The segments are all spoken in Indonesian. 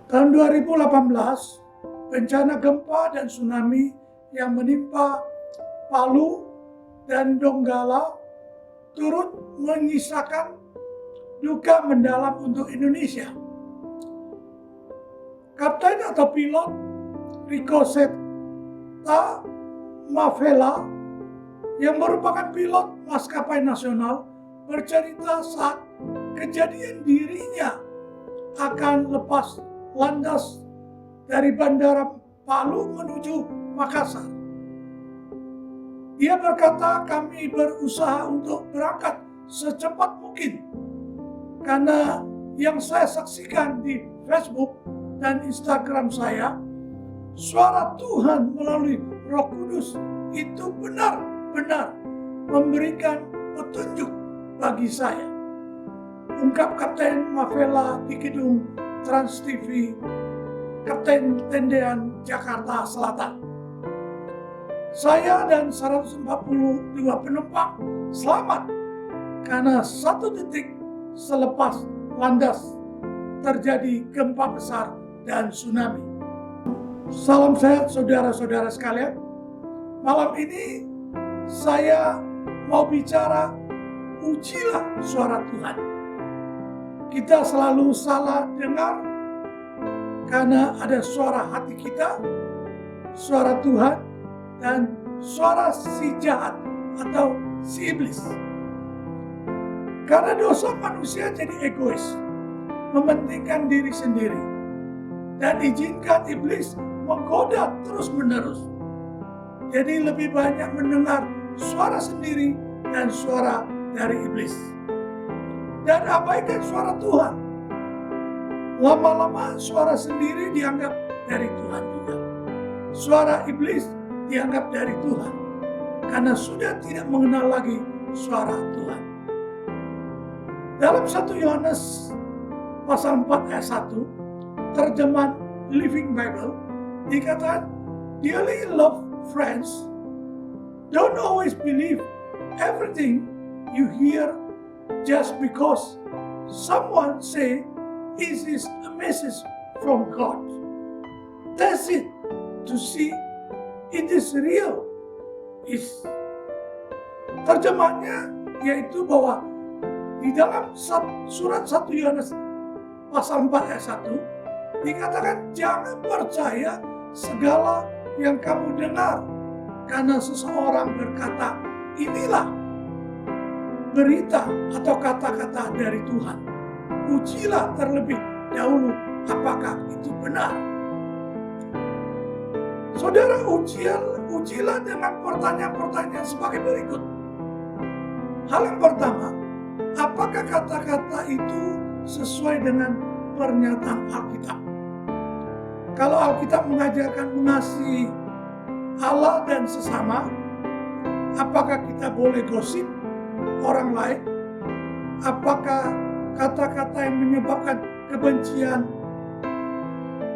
Tahun 2018, bencana gempa dan tsunami yang menimpa Palu dan Donggala turut menyisakan duka mendalam untuk Indonesia. Kapten atau pilot Rico Seta Mavela yang merupakan pilot maskapai nasional bercerita saat kejadian dirinya akan lepas landas dari Bandara Palu menuju Makassar. Dia berkata, kami berusaha untuk berangkat secepat mungkin karena yang saya saksikan di Facebook dan Instagram saya, suara Tuhan melalui Roh Kudus itu benar-benar memberikan petunjuk bagi saya. Ungkap Kapten Mavela di gedung Trans TV, Kapten Tendean, Jakarta Selatan. Saya dan 142 penumpang selamat karena 1 detik selepas landas terjadi gempa besar dan tsunami. Salam sehat saudara-saudara sekalian. Malam ini saya mau bicara, ujilah suara Tuhan. Kita selalu salah dengar karena ada suara hati kita, suara Tuhan, dan suara si jahat atau si iblis. Karena dosa manusia jadi egois, mementingkan diri sendiri, dan izinkan iblis menggoda terus-menerus. Jadi lebih banyak mendengar suara sendiri dan suara dari iblis, dan abaikan suara Tuhan. Lama-lama suara sendiri dianggap dari Tuhan juga. Suara iblis dianggap dari Tuhan karena sudah tidak mengenal lagi suara Tuhan. Dalam 1 Yohanes pasal 4 ayat 1, terjemahan Living Bible, dikatakan, dearly loved friends, don't always believe everything you hear just because someone say it is a message from God. Test it to see it is real. Terjemahnya yaitu bahwa di dalam surat 1 Yohanes pasal 4 ayat 1 dikatakan, jangan percaya segala yang kamu dengar karena seseorang berkata inilah berita atau kata-kata dari Tuhan. Ujilah terlebih dahulu apakah itu benar. Saudara, ujilah dengan pertanyaan-pertanyaan sebagai berikut. Hal yang pertama, apakah kata-kata itu sesuai dengan pernyataan Alkitab? Kalau Alkitab mengajarkan mengasihi Allah dan sesama, apakah kita boleh gosip orang lain? Apakah kata-kata yang menyebabkan kebencian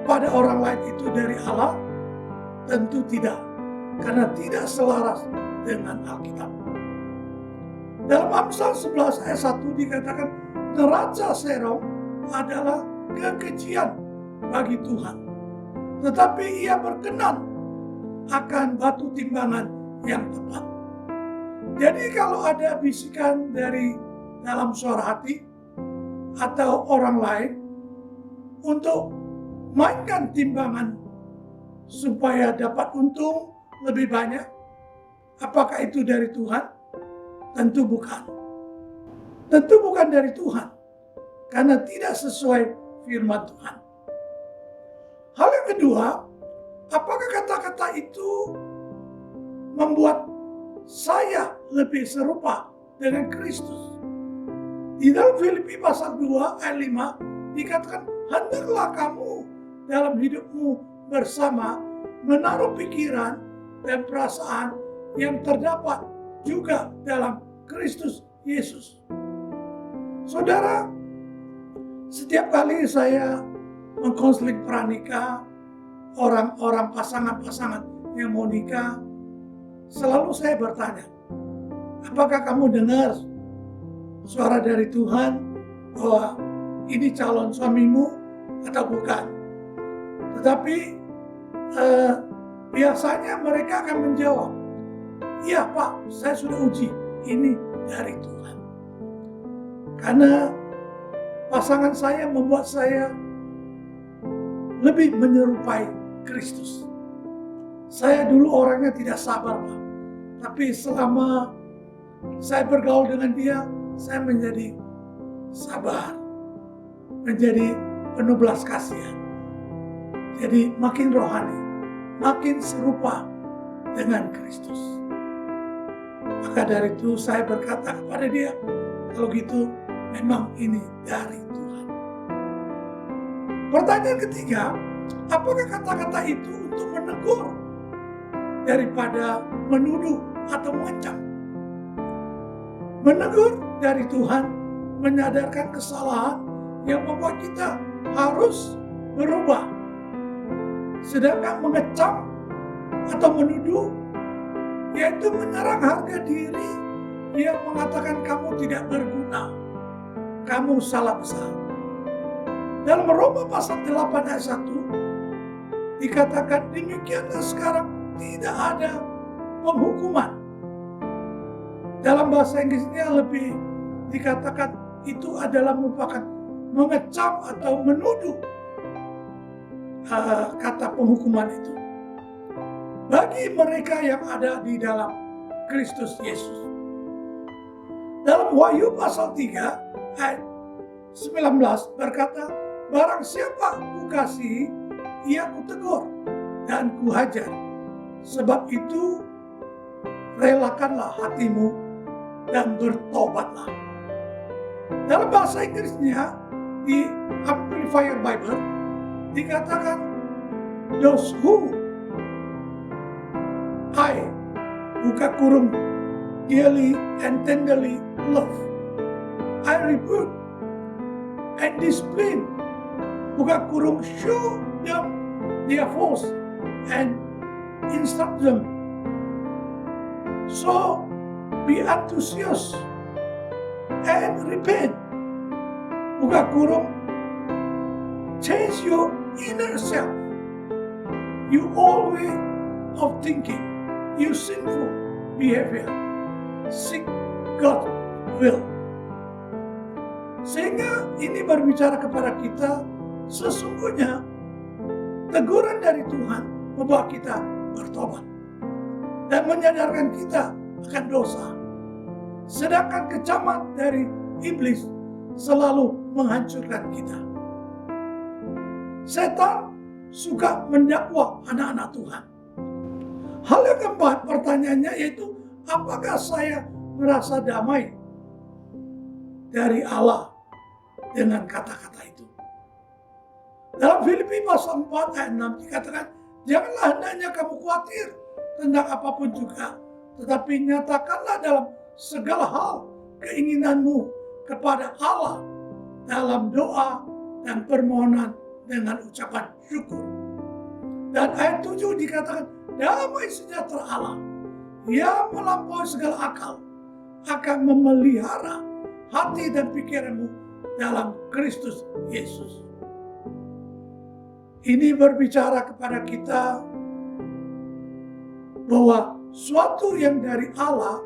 pada orang lain itu dari Allah? Tentu tidak, karena tidak selaras dengan Alkitab. Dalam Amsal 11 ayat 1 dikatakan, neraca serong adalah kekejian bagi Tuhan, tetapi ia berkenan akan batu timbangan yang tepat. Jadi kalau ada bisikan dari dalam suara hati atau orang lain untuk mainkan timbangan supaya dapat untung lebih banyak, apakah itu dari Tuhan? Tentu bukan. Tentu bukan dari Tuhan, karena tidak sesuai firman Tuhan. Hal yang kedua, apakah kata-kata itu membuat saya lebih serupa dengan Kristus? Di dalam Filipi pasal 2 ayat 5 dikatakan, hendaklah kamu dalam hidupmu bersama menaruh pikiran dan perasaan yang terdapat juga dalam Kristus Yesus. Saudara, setiap kali saya mengkonseling pranikah, orang-orang pasangan-pasangan yang mau nikah, selalu saya bertanya, apakah kamu dengar suara dari Tuhan bahwa ini calon suamimu atau bukan? Tetapi biasanya mereka akan menjawab, iya Pak, saya sudah uji, ini dari Tuhan. Karena pasangan saya membuat saya lebih menyerupai Kristus. Saya dulu orangnya tidak sabar, Pak. Tapi selama saya bergaul dengan dia, saya menjadi sabar, menjadi penuh belas kasihan. Jadi makin rohani, makin serupa dengan Kristus. Maka dari itu saya berkata kepada dia, kalau gitu memang ini dari Tuhan. Pertanyaan ketiga, apakah kata-kata itu untuk menegur daripada menuduh atau mengancam? Menegur dari Tuhan menyadarkan kesalahan yang membuat kita harus berubah. Sedangkan mengecam atau menuduh yaitu menyerang harga diri yang mengatakan kamu tidak berguna, kamu salah besar. Dalam Roma pasal 8 ayat 1 dikatakan demikianlah sekarang tidak ada penghukuman. Dalam bahasa Inggrisnya lebih dikatakan itu adalah merupakan mengecam atau menuduh kata penghukuman itu bagi mereka yang ada di dalam Kristus Yesus. Dalam Wahyu pasal 3 ayat 19 berkata, barang siapa kukasihi, ia kutegur dan kuhajar. Sebab itu relakanlah hatimu dan bertobatlah. Dalam bahasa Inggrisnya di Amplifier Bible dikatakan, those who I buka kurung dearly and tenderly love, I rebuke and discipline, buka kurung show them their faults and instruct them. So be anxious and repent, buka kurung change your inner self, you old way of thinking, you sinful behavior, seek God's will. Sehingga ini berbicara kepada kita, sesungguhnya teguran dari Tuhan membawa kita bertobat dan menyadarkan kita akan dosa. Sedangkan kecaman dari iblis selalu menghancurkan kita. Setan suka mendakwa anak-anak Tuhan. Hal yang keempat, pertanyaannya yaitu, apakah saya merasa damai dari Allah dengan kata-kata itu? Dalam Filipi pasal 4 ayat 6 dikatakan, janganlah hendaknya kamu khawatir tentang apapun juga, tetapi nyatakanlah dalam segala hal keinginanmu kepada Allah dalam doa dan permohonan dengan ucapan syukur. Dan ayat 7 dikatakan, damai sejahtera Allah yang melampaui segala akal akan memelihara hati dan pikiranmu dalam Kristus Yesus. Ini berbicara kepada kita bahwa suatu yang dari Allah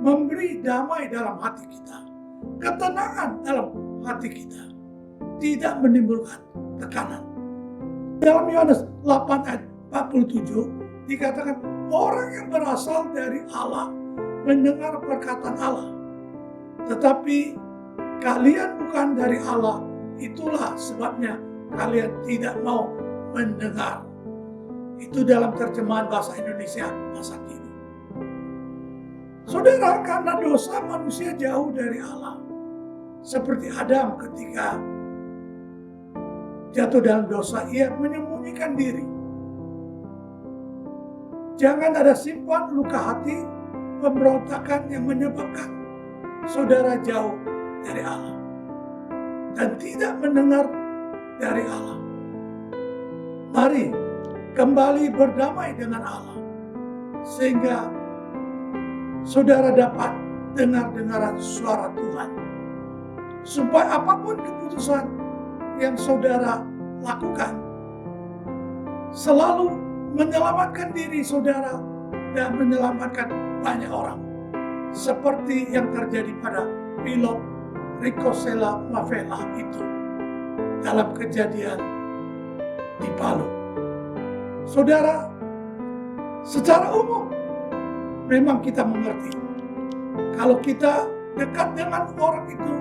memberi damai dalam hati kita, ketenangan dalam hati kita, tidak menimbulkan tekanan. Dalam Yohanes 8 ayat 47 dikatakan, orang yang berasal dari Allah mendengar perkataan Allah, tetapi kalian bukan dari Allah, itulah sebabnya kalian tidak mau mendengar. Itu dalam terjemahan bahasa Indonesia masa kini. Saudara, karena dosa manusia jauh dari Allah, seperti Adam ketika jatuh dalam dosa, ia menyembunyikan diri. Jangan ada simpan luka hati, pemberontakan yang menyebabkan saudara jauh dari Allah dan tidak mendengar dari Allah. Mari kembali berdamai dengan Allah sehingga saudara dapat dengar-dengaran suara Tuhan, supaya apapun keputusan yang saudara lakukan, selalu menyelamatkan diri saudara dan menyelamatkan banyak orang. Seperti yang terjadi pada pilot Ricosella Mavela itu dalam kejadian di Palu. Saudara, secara umum memang kita mengerti kalau kita dekat dengan orang itu,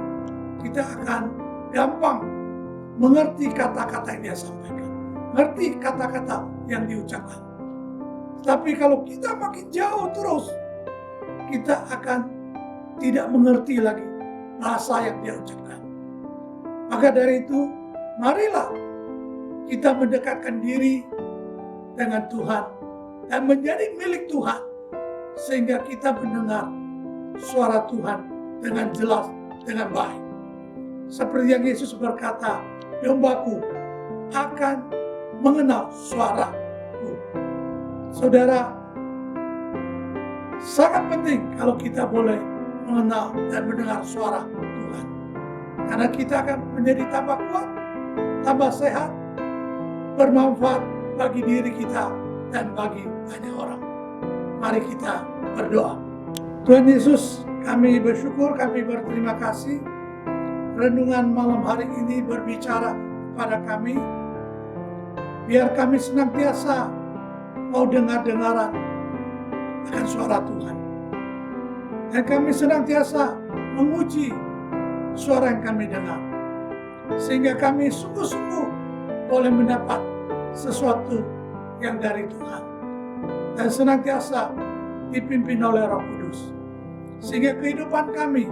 kita akan gampang mengerti kata-kata yang dia sampaikan, mengerti kata-kata yang diucapkan. Tapi kalau kita makin jauh terus, kita akan tidak mengerti lagi bahasa yang dia ucapkan. Maka dari itu, marilah kita mendekatkan diri dengan Tuhan dan menjadi milik Tuhan, sehingga kita mendengar suara Tuhan dengan jelas, dengan baik. Seperti yang Yesus berkata, dombaku akan mengenal suaraku. Saudara, sangat penting kalau kita boleh mengenal dan mendengar suara Tuhan. Karena kita akan menjadi tambah kuat, tambah sehat, bermanfaat bagi diri kita dan bagi banyak orang. Mari kita berdoa. Tuhan Yesus, kami bersyukur, kami berterima kasih. Renungan malam hari ini berbicara kepada kami. Biar kami senantiasa mau dengar-dengaran akan suara Tuhan. Dan kami senantiasa menguji suara yang kami dengar. Sehingga kami sungguh-sungguh boleh mendapat sesuatu yang dari Tuhan. Dan senantiasa dipimpin oleh Roh Kudus. Sehingga kehidupan kami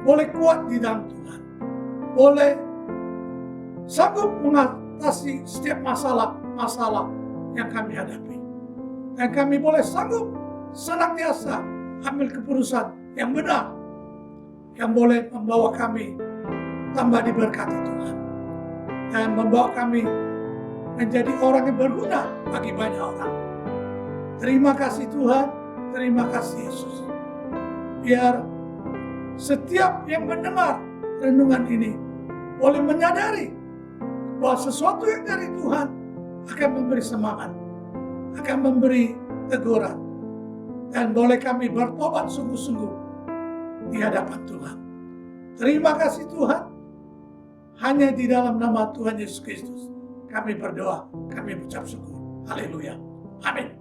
boleh kuat di dalam Tuhan. Boleh sanggup mengatasi setiap masalah-masalah yang kami hadapi. Dan kami boleh sanggup senantiasa ambil keputusan yang benar, yang boleh membawa kami tambah diberkati Tuhan, dan membawa kami menjadi orang yang berguna bagi banyak orang. Terima kasih Tuhan, terima kasih Yesus. Biar setiap yang mendengar renungan ini boleh menyadari bahwa sesuatu yang dari Tuhan akan memberi semangat, akan memberi teguran, dan boleh kami bertobat sungguh-sungguh di hadapan Tuhan. Terima kasih Tuhan. Hanya di dalam nama Tuhan Yesus Kristus kami berdoa, kami ucap syukur. Haleluya. Amin.